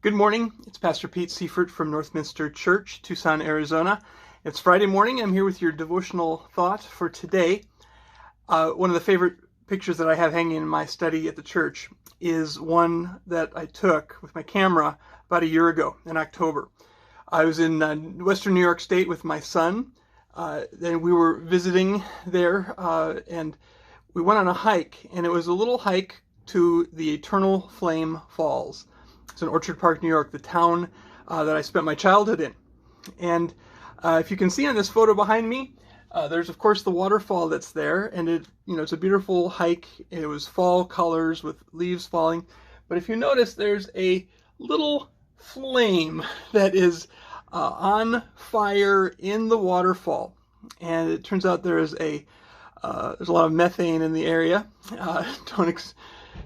Good morning. It's Pastor Pete Seiferth from Northminster Church, Tucson, Arizona. It's Friday morning. I'm here with your devotional thought for today. One of the favorite pictures that I have hanging in my study at the church is one that I took with my camera about a year ago in October. I was in Western New York State with my son. Then we were visiting there and we went on a hike, and it was a little hike to the Eternal Flame Falls. It's in Orchard Park, New York, the town that I spent my childhood in. And if you can see on this photo behind me, there's of course the waterfall that's there, and it's a beautiful hike. It was fall colors with leaves falling. But if you notice, there's a little flame that is on fire in the waterfall, and it turns out there's a lot of methane in the area.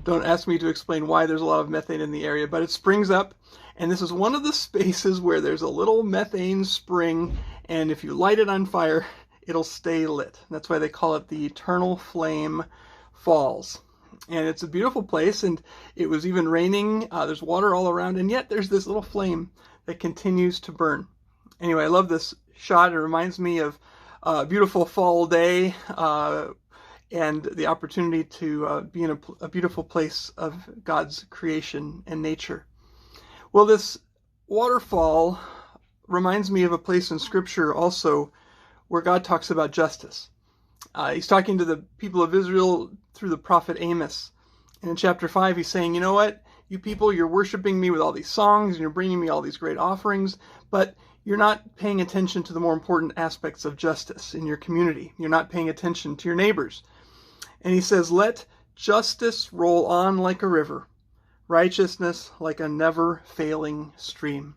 Don't ask me to explain why there's a lot of methane in the area, but it springs up, and this is one of the spaces where there's a little methane spring, and if you light it on fire, it'll stay lit. That's why they call it the Eternal Flame Falls. And it's a beautiful place, and it was even raining. There's water all around, and yet there's this little flame that continues to burn. Anyway, I love this shot. It reminds me of a beautiful fall day, and the opportunity to be in a beautiful place of God's creation and nature. Well, this waterfall reminds me of a place in Scripture also where God talks about justice. He's talking to the people of Israel through the prophet Amos. And in chapter 5, he's saying, you know what? You people, you're worshiping me with all these songs, and you're bringing me all these great offerings, but you're not paying attention to the more important aspects of justice in your community. You're not paying attention to your neighbors. And he says, let justice roll on like a river, righteousness like a never-failing stream.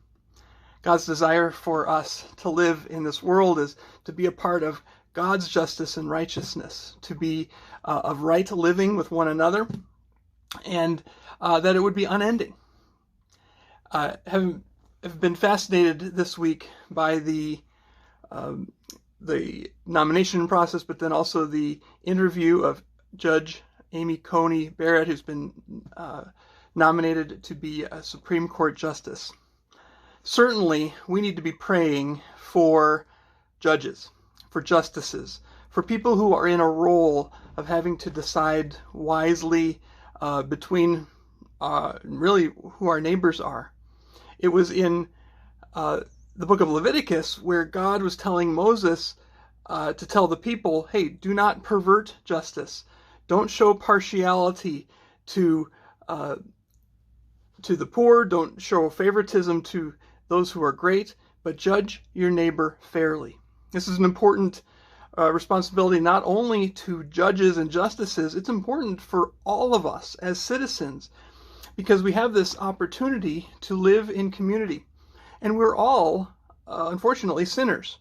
God's desire for us to live in this world is to be a part of God's justice and righteousness, to be of right living with one another, and that it would be unending. Have been fascinated this week by the nomination process, but then also the interview of Judge Amy Coney Barrett, who's been nominated to be a Supreme Court Justice. Certainly, we need to be praying for judges, for justices, for people who are in a role of having to decide wisely between really who our neighbors are. It was in the book of Leviticus where God was telling Moses to tell the people, hey, do not pervert justice. Don't show partiality to the poor. Don't show favoritism to those who are great, but judge your neighbor fairly. This is an important responsibility not only to judges and justices, it's important for all of us as citizens, because we have this opportunity to live in community. And we're all, unfortunately, sinners.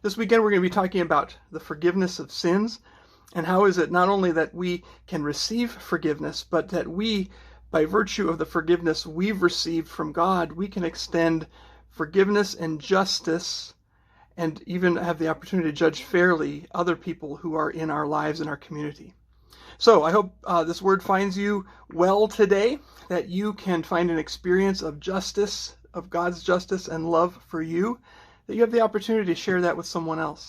This weekend we're going to be talking about the forgiveness of sins, and how is it not only that we can receive forgiveness, but that we, by virtue of the forgiveness we've received from God, we can extend forgiveness and justice, and even have the opportunity to judge fairly other people who are in our lives and our community. So I hope this word finds you well today, that you can find an experience of justice, of God's justice and love for you, that you have the opportunity to share that with someone else.